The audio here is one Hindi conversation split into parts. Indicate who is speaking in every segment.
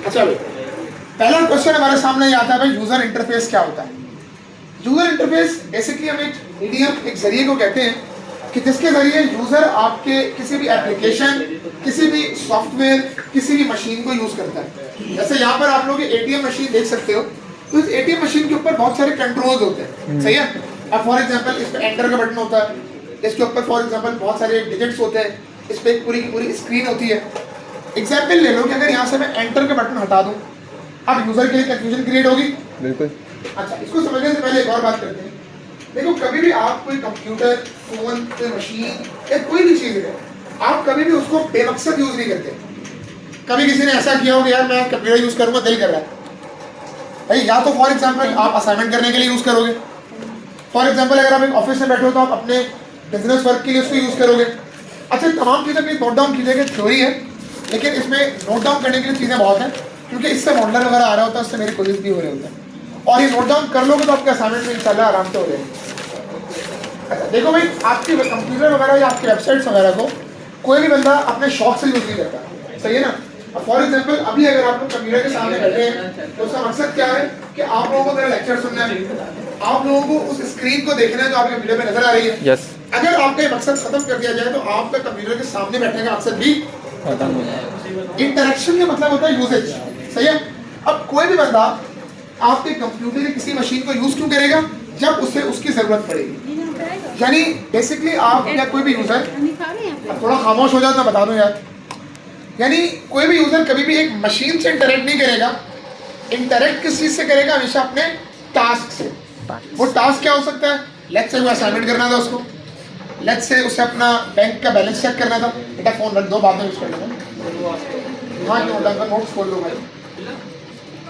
Speaker 1: अच्छा भाई, पहला क्वेश्चन हमारे सामने ये आता है भाई, यूजर इंटरफेस क्या होता है? यूजर इंटरफेस बेसिकली हम एक मीडियम, एक जरिए को कहते हैं कि जिसके जरिए यूजर आपके किसी भी एप्लीकेशन, किसी भी सॉफ्टवेयर, किसी भी मशीन को यूज करता है। जैसे यहाँ पर आप लोग एटीएम मशीन देख सकते हो, तो इस एटीएम मशीन के ऊपर बहुत सारे कंट्रोल्स होते हैं, सही है। अब फॉर एग्जांपल इस पे एंटर का बटन होता है, इसके ऊपर फॉर एग्जांपल बहुत सारे डिजिट्स होते हैं, इस पे एक पूरी की पूरी स्क्रीन होती है। एग्जांपल ले लो कि अगर यहाँ से मैं एंटर का बटन हटा दूँ, अब यूजर के लिए कंफ्यूजन क्रिएट होगी।
Speaker 2: बिल्कुल।
Speaker 1: अच्छा, इसको समझने से पहले एक और बात करते हैं। देखो, कभी भी आप कोई कंप्यूटर, फोन, कोई मशीन या कोई भी चीज है, आप कभी भी उसको बेमकसद यूज नहीं करते। कभी किसी ने ऐसा किया होगा, यार मैं कंप्यूटर यूज करूंगा, दिल कर रहा है भाई, या तो फॉर एग्जांपल आप असाइनमेंट करने के लिए यूज करोगे। फॉर एग्जांपल अगर आप एक ऑफिस में बैठे हो तो आप अपने बिजनेस वर्क के लिए उसको यूज करोगे। अच्छा, तमाम चीजें प्लीज नोट डाउन कीजिएगा, थ्योरी है, लेकिन इसमें नोट डाउन करने के लिए चीजें बहुत हैं, क्योंकि इससे मॉडलर वगैरह आ रहा होता है, उससे मेरे क्वेश्चन भी हो रहे होते हैं, और ये नोट डाउन कर लोगे तो आपके असाइनमेंट में इंशाल्लाह आराम से हो जाएगा। अच्छा देखो भाई, आपके कंप्यूटर वगैरह या आपके वेबसाइट्स वगैरह को कोई भी बंदा अपने शौक से यूज नहीं करता, सही है ना। फॉर एग्जाम्पल अभी अगर आप लोग कंप्यूटर के सामने बैठे हैं तो उसका मकसद क्या है कि आप लोगों को मेरा लेक्चर सुनना है, आप लोगों को उस स्क्रीन को देखना है जो आपके वीडियो में नजर आ रही है।
Speaker 2: यस।
Speaker 1: अगर आपका ये मकसद खत्म कर दिया जाए तो आपका कंप्यूटर के सामने बैठने का मकसद भी
Speaker 2: खत्म हो जाए।
Speaker 1: इंटरेक्शन का मतलब होता है यूजेज, सही है। अब कोई भी बंदा आपके कंप्यूटर या किसी मशीन को यूज क्यों करेगा? जब उसे उसकी जरूरत पड़ेगी। यानी बेसिकली आप या कोई भी यूजर, थोड़ा खामोश हो जाओ तो बता दूं यार, यानी कोई भी यूजर कभी भी एक मशीन से इंटरेक्ट नहीं करेगा। इंटरेक्ट किस चीज से करेगा? हमेशा अपने टास्क से। वो टास्क क्या हो सकता है? लेट्स से वो असाइनमेंट करना था उसको, लेट्स से उसे अपना बैंक का बैलेंस चेक करना था। बेटा फोन रख दो, बाद में यूज कर लेना। हाँ क्यों, नोट्स खोल दो भाई,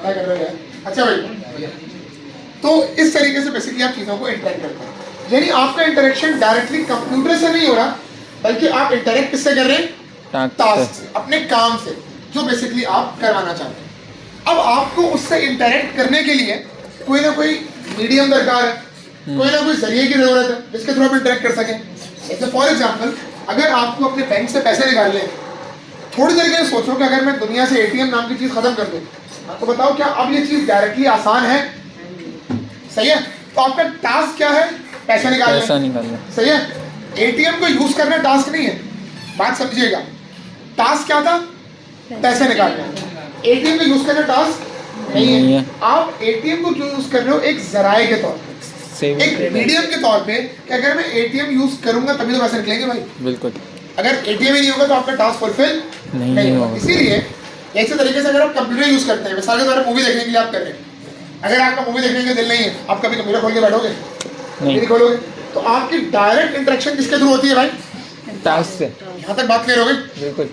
Speaker 1: क्या कर रहे हैं? अच्छा भाई, तो इस तरीके से बेसिकली आप चीजों को इंटरेक्ट करते हैं। यानी आपका इंटरेक्शन डायरेक्टली कंप्यूटर से नहीं हो रहा, बल्कि आप इंटरेक्ट किससे कर रहे हैं? टास्क से, अपने काम से, जो बेसिकली आप करवाना चाहते हैं। अब आपको उससे इंटरेक्ट करने के लिए कोई ना कोई मीडियम दरकार है, कोई ना कोई जरिए की जरूरत है जिसके थ्रू आप इंटरेक्ट कर सकें। जैसे फॉर एग्जांपल अगर आपको अपने बैंक से पैसे निकालने हैं, थोड़ी देर के लिए सोचो कि अगर मैं दुनिया से एटीएम नाम की चीज खत्म कर दूं, तो बताओ क्या अब ये चीज डायरेक्टली आसान है? सही है। तो आपका टास्क क्या है? पैसा निकालना, सही है। एटीएम को यूज करना टास्क नहीं है, बात समझिएगा। टास्क क्या था? पैसे निकालना। एटीएम को यूज करना टास्क नहीं है। आप एटीएम को क्यों यूज कर रहे हो? एक जराए के तौर पे, एक मीडियम के तौर पे, कि अगर मैं एटीएम यूज करूंगा तभी तो पैसे निकलेंगे भाई।
Speaker 2: बिल्कुल।
Speaker 1: अगर एटीएम ही नहीं होगा तो आपका टास्क फुलफिल नहीं होगा। इसीलिए ऐसे तरीके से अगर आप कंप्यूटर यूज करते हैं, मिसाल के तौर पर मूवी देखने के लिए आप कर रहे हैं, अगर आपका मूवी देखने का दिल नहीं है, आप कभी कंप्यूटर खोल के बैठोगे? नहीं खोलोगे। तो आपकी डायरेक्ट इंटरेक्शन किसके थ्रू होती है भाई?
Speaker 2: टास्क से।
Speaker 1: यहाँ तक बात क्लियर हो गई?
Speaker 2: बिल्कुल।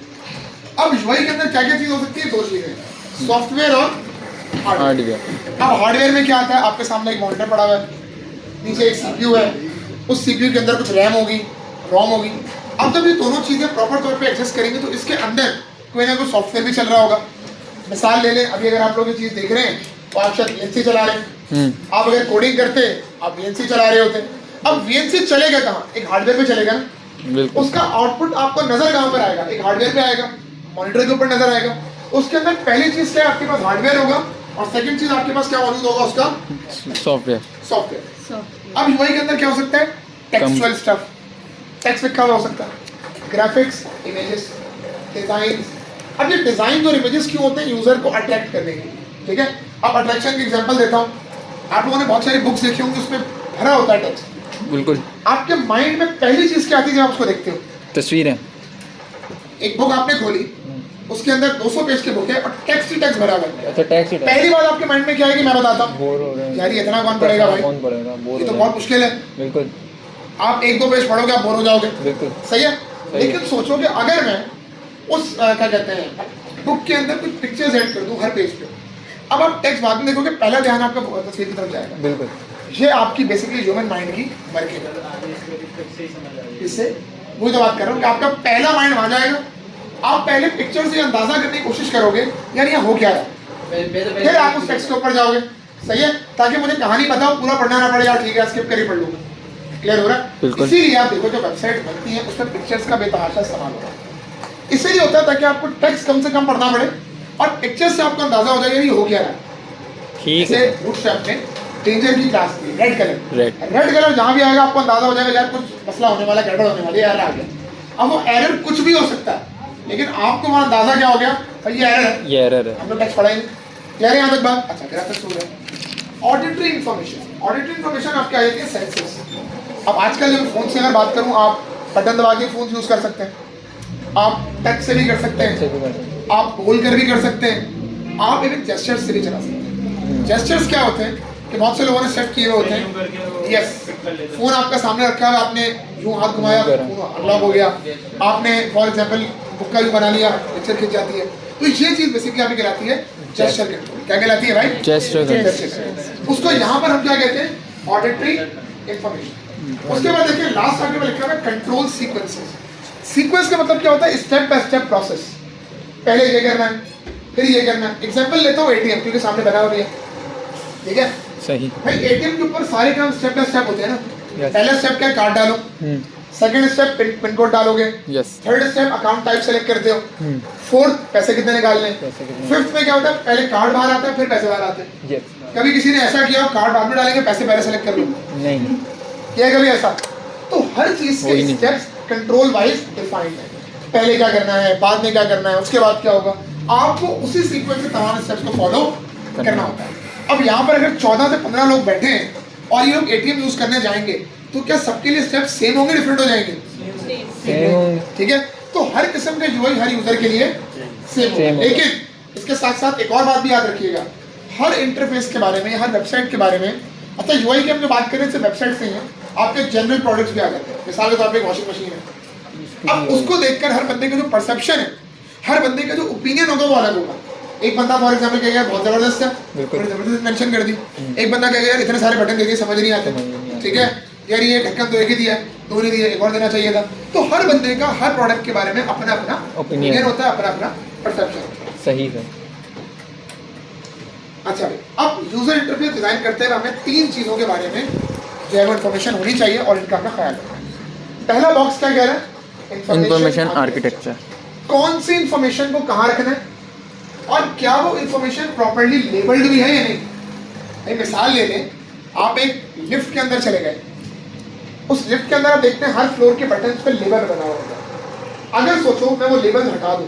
Speaker 1: अब यूआई के अंदर क्या क्या चीज हो सकती है? दो चीजें, सॉफ्टवेयर और हार्डवेयर। अब हार्डवेयर में क्या आता है? आपके सामने एक मॉनिटर पड़ा हुआ है, नीचे एक सीपीयू है, उस सीपीयू के अंदर कुछ रैम होगी, रोम होगी। अब जब ये दोनों चीजें प्रॉपर तौर पे एडजस्ट करेंगे तो इसके अंदर कोई ना कोई सॉफ्टवेयर भी चल रहा होगा। मिसाल ले लें, अभी अगर आप लोग ये चीज देख रहे हैं तो आप शायद वीएनसी चला रहे हैं। आप अगर कोडिंग करते आप वीएनसी चला रहे होते। अब वीएनसी चलेगा कहाँ? एक हार्डवेयर पे चलेगा ना। उसका आउटपुट आपको नजर कहाँ पर आएगा? एक हार्डवेयर पे आएगा, मॉनिटर के ऊपर नजर आएगा। उसके अंदर पहली चीज क्या है? आपके पास हार्डवेयर होगा, और सेकंड चीज आपके पास क्या मौजूद होगा? उसका सॉफ्टवेयर। अब यूआई के अंदर क्या हो सकता है? टेक्सचुअल स्टफ, टेक्स्ट लिखा हुआ हो सकता है, ग्राफिक्स, इमेजेस, डिजाइन। अब ये डिजाइन और इमेजेस क्यों होते हैं? यूजर को अट्रैक्ट करने के लिए, ठीक है। अब अट्रैक्शन की एग्जांपल देता हूँ। आप लोगों ने बहुत सारी बुक्स देखी होंगी, उसमें भरा होता है टेक्स्ट।
Speaker 2: बिल्कुल।
Speaker 1: आपके माइंड में पहली चीज क्या आती है जब आप उसको देखते हो?
Speaker 2: तस्वीरें।
Speaker 1: एक बुक आपने खोली, उसके अंदर 200 पेज की बुक है और टेक्स्ट ही टेक्स्ट भरा हुआ है।
Speaker 2: अच्छा, टेक्स्ट ही।
Speaker 1: पहली बात आपके माइंड में क्या है कि मैं बताता हूँ,
Speaker 2: बोर हो रहे हैं
Speaker 1: यार ये इतना कौन पढ़ेगा भाई,
Speaker 2: कौन पढ़ेगा,
Speaker 1: ये तो बहुत मुश्किल है।
Speaker 2: बिल्कुल।
Speaker 1: आप 1-2 पेज पढ़ोगे, आप बोर हो जाओगे।
Speaker 2: बिल्कुल
Speaker 1: सही है। लेकिन सोचो कि अगर मैं उस क्या कहते हैं बुक के अंदर कुछ पिक्चर्स ऐड कर दूं हर पेज पे, अब आप टेक्स्ट बाद में देखोगे, पहला ध्यान आपका तस्वीर की तरफ जाएगा।
Speaker 2: बिल्कुल।
Speaker 1: ये आपकी बेसिकली ह्यूमन माइंड की वर्किंग है। इससे वही तो बात कर रहा हूँ कि आपका पहला माइंड वहां जाएगा। आप पहले पिक्चर से अंदाजा करने की कोशिश करोगे यार यहाँ हो क्या है, फिर आप उस टेक्स्ट के ऊपर जाओगे। सही है, ताकि मुझे कहानी बताओ, पूरा पढ़ना ना पड़े। यार ठीक है, स्किप कर ही पढ़ लूंगा। क्लियर हो रहा है? इसीलिए आप देखो जो वेबसाइट बनती है उसमें पिक्चर्स का बेतहाशा इस्तेमाल होता है। इसलिए होता है ताकि आपको टेक्स्ट कम से कम पढ़ना पड़े और पिक्चर से आपको अंदाजा हो जाएगा ये हो क्या रहा है।
Speaker 2: ठीक
Speaker 1: जैसे
Speaker 2: है
Speaker 1: बूटस्ट्रैप में डेंजर की क्लास थी red colour,
Speaker 2: red
Speaker 1: red colour जहाँ भी आएगा आपको अंदाजा हो जाएगा यार कुछ मसला होने वाला, गड़बड़ होने वाली, एरर आ गया। अब वो एरर कुछ भी हो सकता है, लेकिन आपको वहाँ अंदाजा क्या हो गया भाई ये एरर है,
Speaker 2: ये एरर है।
Speaker 1: हम लोग टेक्स्ट पढ़ा ही नहीं। कह रहे हैं यहाँ तक बात, अच्छा ग्राफिक्स हो गया। ऑडिटरी इन्फॉर्मेशन, ऑडिटरी इन्फॉर्मेशन आपकी आ जाती है सेंसस। अब आजकल जब फोन से अगर बात करूँ, आप बटन दबा के फोन यूज कर सकते हैं, आप टच से भी कर सकते हैं, आप बोल कर भी कर सकते हैं, आप इवन जेस्चर्स से भी चला सकते हैं। जेस्चर्स क्या होते हैं कि बहुत से लोगों ने सेट किए हुए होते हैं, यस फोन आपका सामने रखा है, आपने यूं हाथ घुमाया फोन अनलॉक हो गया, आपने फॉर एग्जांपल बुक्का यूं बना लिया, पिक्चर खिंच जाती है। तो ये चीज बेसिकली आपकी कहलाती है जेस्चर कंट्रोल। क्या कहलाती है भाई?
Speaker 2: जेस्चर।
Speaker 1: उसको यहाँ पर हम क्या कहते हैं? Auditory information. उसके बाद देखिए लास्ट आर्टिकल में लिखा है कंट्रोल सीक्वेंसेस। सीक्वेंस का मतलब क्या होता है? Step by step process. पहले ये करना है, फिर ये करना है। एग्जांपल लेता हूँ एटीएम, क्योंकि सामने बना हुआ है, ठीक है
Speaker 2: सही
Speaker 1: भाई। एटीएम के ऊपर सारे काम स्टेप बाय स्टेप होते हैं ना।
Speaker 2: Yes.
Speaker 1: पहला स्टेप क्या है? कार्ड डालो, सेकंड स्टेप पिन कोड डालोगे,
Speaker 2: yes
Speaker 1: third step account type select करते हो, फोर्थ पैसे कितने निकालने, फिफ्थ में क्या होता है? पहले कार्ड बाहर आता है फिर पैसे बाहर आते हैं।
Speaker 2: यस
Speaker 1: कभी किसी ने ऐसा किया कार्ड बाद में डालेंगे पैसे पहले सेलेक्ट कर लो,
Speaker 2: नहीं
Speaker 1: किया कभी ऐसा? तो हर चीज
Speaker 2: वही
Speaker 1: के
Speaker 2: नहीं।
Speaker 1: स्टेप्स कंट्रोल वाइज डिफाइंड है। पहले क्या करना है, बाद में क्या करना है, उसके बाद क्या होगा, आपको उसी सीक्वेंस से तमाम स्टेप्स को फॉलो करना होता है। अब यहाँ पर अगर 14 से 15 लोग बैठे हैं और ये लोग एटीएम यूज करने जाएंगे, तो क्या सबके लिए स्टेप सेम होंगे, डिफरेंट हो जाएंगे? ठीक है, तो हर किस्म का यूआई हर यूजर के लिए सेम होगा। लेकिन इसके साथ साथ एक और बात भी याद रखिएगा, हर इंटरफेस के बारे में, हर वेबसाइट के बारे में, अच्छा यूआई की हम जो बात करें सिर्फ वेबसाइट से ही है, आपके जनरल प्रोडक्ट्स भी आ जाते हैं। मिसाल के तौर पे एक वॉशिंग मशीन है, अब उसको देखकर हर बंदे का जो परसेप्शन है, हर बंदे का जो ओपिनियन होगा वो अलग होगा। एक बंदा फॉर एग्जांपल कहेगा बहुत जबरदस्त है, बड़ी जबरदस्त मेंशन कर दी। एक बंदा कहेगा यार इतने सारे बटन दे दिए समझ नहीं आते, ठीक है यार ये ढक्कन तो एक ही दिया है, दो नहीं दिया, एक और देना चाहिए था। तो हर बंदे का हर प्रोडक्ट के बारे में अपना अपना ओपिनियन होता है, अपना अपना परसेप्शन होता है।
Speaker 2: सही है।
Speaker 1: अच्छा भाई, अब यूजर इंटरफेस डिजाइन करते हुए हमें 3 चीजों के बारे में जो है वो इन्फॉर्मेशन होनी चाहिए और इनका अपना ख्याल रखना है। पहला बॉक्स क्या कह रहा है?
Speaker 2: Information architecture.
Speaker 1: कौन सी इंफॉर्मेशन को कहाँ रखना है और क्या वो इंफॉर्मेशन प्रॉपर्ली लेबल्ड भी है या नहीं। भाई मिसाल ले लें, आप एक लिफ्ट के अंदर चले गए, उस लिफ्ट के अंदर आप देखते हैं हर फ्लोर के बटन पे लेबल बना हुआ होता है। अगर सोचो मैं वो लेबल हटा दूं,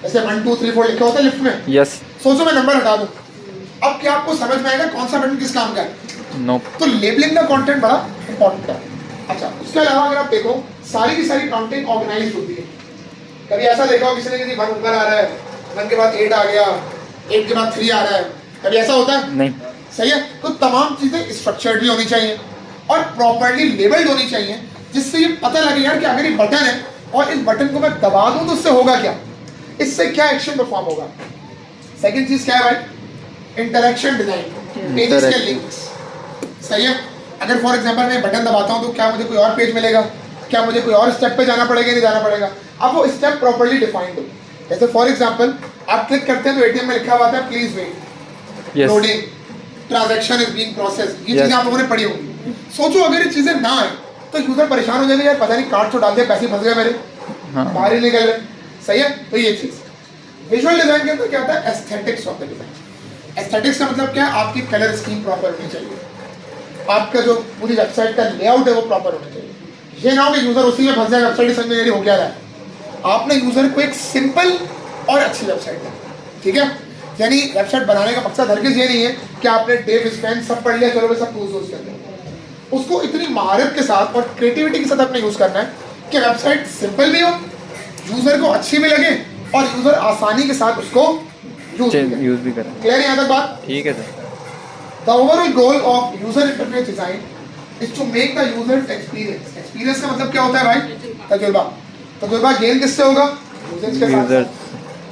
Speaker 1: जैसे 1 2 3 4 लिखा होता है लिफ्ट में,
Speaker 2: यस
Speaker 1: सोचो मैं नंबर हटा दूं, अब क्या आपको समझ में आएगा कौन सा बटन किस काम का है?
Speaker 2: नो।
Speaker 1: तो लेबलिंग का कंटेंट बड़ा इंपॉर्टेंट है। अच्छा, उसके अलावा अगर आप देखो सारी की सारी काउंटिंग ऑर्गेनाइज होती है। कभी ऐसा देखा हो किसी ने कि 1 ऊपर आ रहा है, 1 के बाद 8 आ गया, 8 के बाद 3 आ रहा है, कभी ऐसा होता है?
Speaker 2: नहीं।
Speaker 1: सही है। तो तमाम चीजें स्ट्रक्चर्ड भी होनी चाहिए और प्रॉपर्ली लेबल्ड होनी चाहिए, जिससे ये पता लगे यार कि अगर ये बटन है और इस बटन को मैं दबा दूं तो उससे होगा क्या, इससे क्या एक्शन परफॉर्म होगा। सेकंड चीज क्या है भाई? इंटरेक्शन डिजाइन, पेजेस के लिंक्स। सही है। अगर फॉर एग्जांपल मैं बटन दबाता हूं तो क्या मुझे कोई और पेज मिलेगा, क्या मुझे कोई और स्टेप पे जाना पड़ेगा, नहीं जाना पड़ेगा। अब वो स्टेप प्रॉपर्ली डिफाइंड हो। जैसे फॉर एग्जांपल आप क्लिक करते हैं तो एटीएम में लिखा हुआ है please wait, loading, transaction is being processed. ये चीजें आप लोगों ने पढ़ी होंगी। सोचो अगर ये चीजें ना आए तो यूजर परेशान हो जाएगा, यार पता नहीं कार्ड तो डाल दिया, पैसे फंस गए मेरे, बाहर ही निकल रहे। सही है। तो ये चीज विजुअल डिजाइन के अंदर क्या होता है? Aesthetics of the design. Aesthetics का मतलब क्या है? आपकी कलर स्कीम प्रॉपर होनी चाहिए, आपका जो पूरी वेबसाइट का लेआउट है वो प्रॉपर होना चाहिए। ये ना हो कि यूजर उसी में फंस जाए, वेबसाइट समझ में हो क्या रहा है। आपने यूजर को एक सिंपल और अच्छी वेबसाइट दी, ठीक है। यानी वेबसाइट बनाने का मकसद हरगिज़ ये नहीं है कि आपने डेव स्पेन सब पढ़ लिया, चलो वे सब टूल्स यूज करते हैं। उसको इतनी महारत के साथ और क्रिएटिविटी के साथ आपने यूज करना है कि वेबसाइट सिंपल भी हो, यूजर को अच्छी भी लगे और यूजर आसानी के साथ उसको
Speaker 2: यूज भी करें।
Speaker 1: क्लियर है यहाँ तक बात?
Speaker 2: ठीक है sir.
Speaker 1: The overall goal of user interface design is to make the user experience. Experience का मतलब क्या होता है भाई? तजुर्बा। तजुर्बा गेन किससे होगा? यूजर्स के साथ।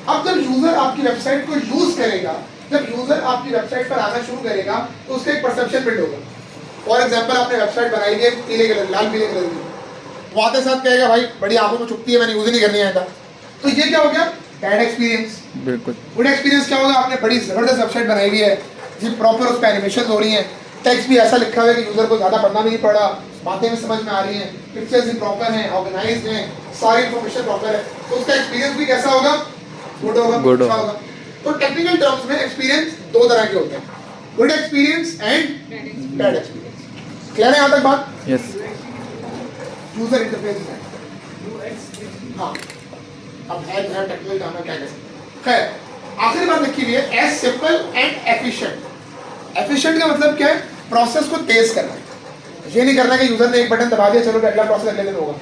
Speaker 1: अब जब यूजर आपकी वेबसाइट को यूज करेगा, जब यूजर आपकी वेबसाइट पर आना शुरू करेगा तो उसका एक परसेप्शन बिल्ड होगा। फॉर एग्जांपल आपने वेबसाइट बनाई है पीले कलर, लाल पीले कलर की, वो आते साथ कहेगा भाई बड़ी आंखों में चुभती है, मैंने यूज नहीं करनी आएगा। तो ये क्या हो गया? Bad experience.
Speaker 2: बिल्कुल।
Speaker 1: गुड एक्सपीरियंस क्या होगा? आपने बड़ी जबरदस्त वेबसाइट बनाई हुई है जी, प्रॉपर उस पर एनिमेशन हो रही हैं, टेक्स्ट भी ऐसा लिखा हुआ है कि यूजर को ज़्यादा पढ़ना भी नहीं पड़ा, बातें भी समझ में आ रही हैं, पिक्चर्स भी प्रॉपर हैं, ऑर्गेनाइज्ड हैं, सारी इन्फॉर्मेशन प्रॉपर है, तो उसका एक्सपीरियंस भी कैसा होगा? गुड होगा, अच्छा होगा। तो टेक्निकल टर्म्स में एक्सपीरियंस दो तरह के होते हैं, good experience and bad experience. Clear है यहाँ तक बात?
Speaker 2: यस।
Speaker 1: यूजर इंटरफेस है, हाँ अब है जो है टेक्निकल टर्म में क्या कह सकते हैं। खैर आखिरी बात लिखी हुई है as simple and efficient. Efficient का मतलब क्या है? प्रोसेस को तेज करना है। ये नहीं करना कि यूजर ने एक बटन दबा दिया चलो अगला प्रोसेस अगले दिन होगा।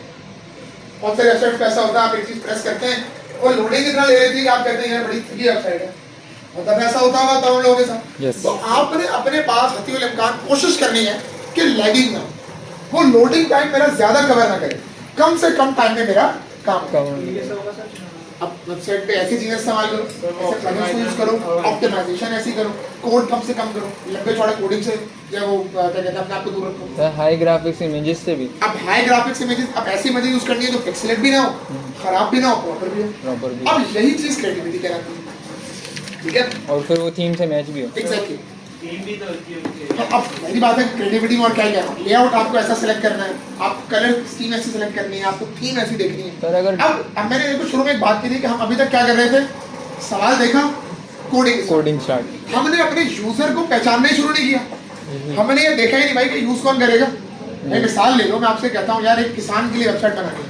Speaker 1: बहुत सारे वेबसाइट पे ऐसा होता है, आप एक चीज प्रेस करते हैं और लोडिंग इतना ले लेती है कि आप कहते हैं यार बड़ी ठगी वेबसाइट है। मतलब ऐसा होता होगा तब लोगों के साथ।
Speaker 2: Yes.
Speaker 1: तो आपने अपने पास हतीउल इम्कान कोशिश करनी है कि लैगिंग ना हो, वो लोडिंग टाइम मेरा ज्यादा कवर ना करे, कम से कम टाइम में मेरा काम करे। अब वेबसाइट पे ऐसी चीजें इस्तेमाल करो, ऐसे प्लगइन्स को यूज करो, ऑप्टिमाइजेशन ऐसी करो, कोड कम से कम करो, लंबे चौड़े कोडिंग से या वो क्या कहते हैं अपने आप को दूर रखो।
Speaker 2: हाई ग्राफिक्स इमेजेस से भी।
Speaker 1: अब हाई ग्राफिक्स इमेजेस, अब ऐसी इमेजेस यूज करनी है जो पिक्सेलेट भी ना हो, खराब भी ना हो, प्रॉपर भी हो। अब यही चीज क्रिएटिविटी कहलाती है, ठीक है?
Speaker 2: और फिर वो थीम से मैच भी हो।
Speaker 1: एग्जैक्टली। अब मेरी बात है क्रिएटिविटी में और क्या क्या है? लेआउट आपको ऐसा सेलेक्ट करना है, आप कलर स्कीम ऐसी सेलेक्ट करनी है, आपको थीम ऐसी देखनी है।
Speaker 2: सर अगर
Speaker 1: अब मैंने देखो शुरू में एक बात की थी कि हम अभी तक क्या कर रहे थे, सवाल देखा, कोडिंग
Speaker 2: स्टार्ट,
Speaker 1: हमने अपने यूजर को पहचानना ही शुरू नहीं किया। हमने ये देखा ही नहीं भाई कि यूज कौन करेगा। मैं मिसाल ले लो, मैं आपसे कहता हूँ यार एक किसान के लिए वेबसाइट बनानी है।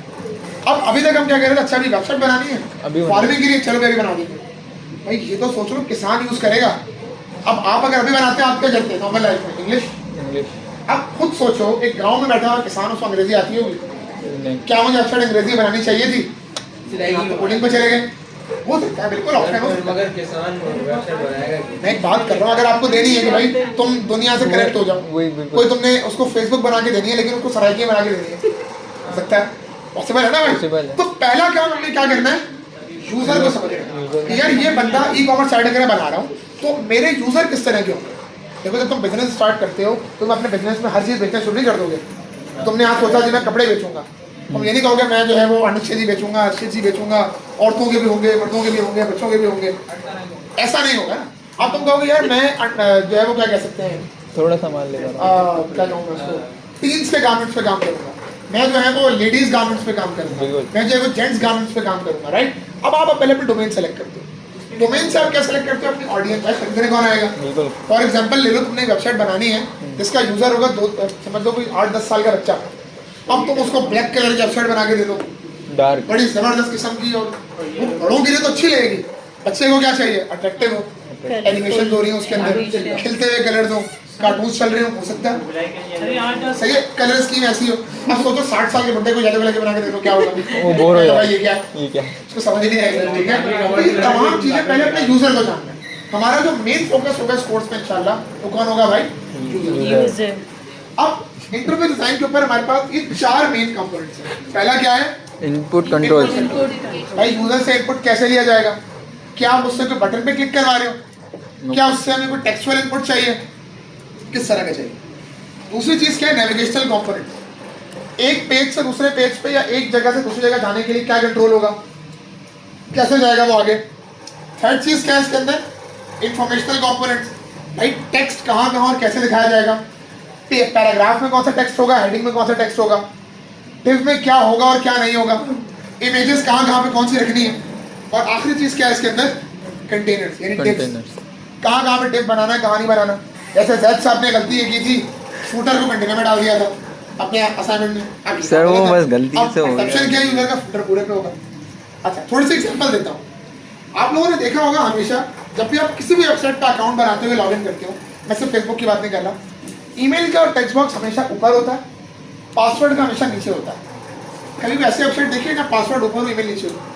Speaker 1: अब अभी तक हम क्या कर रहे थे, अच्छा अभी वेबसाइट बनानी है,
Speaker 2: अभी
Speaker 1: फार्मिंग के लिए चलो अभी बना देंगे। भाई ये तो सोच लो किसान यूज करेगा। अब आप अगर अभी बनाते हैं, आप क्या करते हैं नॉर्मल लाइफ में? इंग्लिश। अब खुद सोचो एक गांव में बैठा हुआ किसान, उसको अंग्रेजी आती होगी, क्या मुझे वेबसाइट अंग्रेजी बनानी चाहिए थी? तो कोडिंग पे चले गए, हो सकता है बिल्कुल ऑप्शन हो,
Speaker 3: मगर किसान वेबसाइट बनाएगा।
Speaker 1: मैं एक बात कर रहा हूँ, अगर आपको देनी है कि भाई तुम दुनिया से कनेक्ट हो जाओ, कोई तुमने उसको फेसबुक बना के देनी है लेकिन उसको सराइकियाँ बना के देनी है, हो सकता है, पॉसिबल है ना भाई? तो पहला काम हमने क्या करना है, यूजर को समझना कि यार ये बंदा ई कॉमर्स साइट अगर बना रहा हूँ तो मेरे यूजर किस तरह के होंगे। देखो जब तुम बिजनेस स्टार्ट करते हो तो तुम अपने बिजनेस में हर चीज़ बेचना शुरू नहीं कर दोगे। तुमने आज सोचा कि मैं कपड़े बेचूंगा, तुम ये नहीं कहोगे मैं जो है वो अनुच्छेद ही बेचूंगा, अच्छी चीज बेचूंगा, औरतों के भी होंगे, मर्दों के भी होंगे, बच्चों के भी होंगे, ऐसा नहीं होगा ना। अब तुम कहोगे यार मैं जो है वो क्या कह सकते हैं,
Speaker 2: थोड़ा सामान लेकर
Speaker 1: क्या कहूँगा उसको, टीन्स के गारमेंट्स पे काम करूंगा, मैं जो है वो लेडीज गारमेंट्स पे काम करूंगा, मैं जो है वो जेंट्स गारमेंट्स पे काम करूंगा, राइट? अब आप पहले अपने डोमेन सेलेक्ट करते हो। डोमेन से आप क्या सेलेक्ट करते हो? अपनी ऑडियंस, भाई खरीदने कौन आएगा। फॉर एग्जांपल ले लो, तुमने एक वेबसाइट बनानी है जिसका यूजर होगा समझ लो कोई 8-10 साल का बच्चा। अब तुम उसको ब्लैक कलर की वेबसाइट बना के दे दो,
Speaker 2: डार्क,
Speaker 1: बड़ी जबरदस्त किस्म की, और वो बड़ों के लिए तो अच्छी लगेगी। बच्चे को क्या चाहिए? अट्रैक्टिव हो, एनिमेशन हो रही है उसके अंदर, खिलते हुए कलर दो, कार्टून चल रहे हो सकता है, सही है, कलर स्कीम ऐसी हो। अब सोचो 60 साल के बुड्ढे को येलो कलर के बना के दे दो, क्या होगा?
Speaker 2: वो बोर हो जाएगा,
Speaker 1: ये क्या उसको समझ नहीं आएगा, ठीक है? तो ये तमाम चीजें पहले अपने यूजर को जानना है। हमारा जो मेन फोकस होगा इस कोर्स में इंशाल्लाह वो कौन होगा भाई? यूजर। अब इंटरफेस डिजाइन के ऊपर हमारे पास ये 4 मेन कंपोनेंट्स हैं। पहला क्या है?
Speaker 2: Input control.
Speaker 1: भाई यूजर से इनपुट कैसे लिया जाएगा? क्या आप उससे कोई बटन पे क्लिक करवा रहे हो? क्या उससे हमें कोई टेक्सचुअल इनपुट चाहिए? किस तरह का चाहिए? दूसरी चीज क्या है? Navigational component. एक पेज से दूसरे पेज पे या एक जगह से दूसरी जगह जाने के लिए क्या कंट्रोल होगा, कैसे जाएगा वो आगे? थर्ड चीज क्या है इसके अंदर? Informational components. भाई टेक्स्ट कहाँ कहाँ और कैसे दिखाया जाएगा? पैराग्राफ में कौन सा टेक्स्ट होगा, हेडिंग में कौन सा टेक्स्ट होगा, डिव में क्या होगा और क्या नहीं होगा, इमेजेस कहाँ कहाँ पे कौन सी रखनी है, और आखिरी चीज क्या है इसके अंदर? कंटेनर्स, यानी डिव्स। कहाँ कहाँ पे डिव बनाना है, कहाँ नहीं बनाना। जैसे जैद साहब ने गलती ये की थी, फूटर को कंटेनर में डाल दिया था अपने असाइनमेंट में।
Speaker 2: सर वो बस गलती से हो गया।
Speaker 1: एक्सेप्शन क्या है? यूजर का फूटर पूरे पे होगा। अच्छा थोड़ी सी एग्जांपल देता हूँ। आप लोगों ने देखा होगा हमेशा जब भी आप किसी भी वेबसाइट का अकाउंट बनाते हुए लॉगिन करते हो, मैं सिर्फ फेसबुक की बात नहीं कर रहा, ईमेल का टेक्स्ट बॉक्स हमेशा ऊपर होता है, पासवर्ड का हमेशा नीचे होता है। कभी भी ऐसी वेबसाइट देखिए ना पासवर्ड ऊपर और ईमेल नीचे होता है।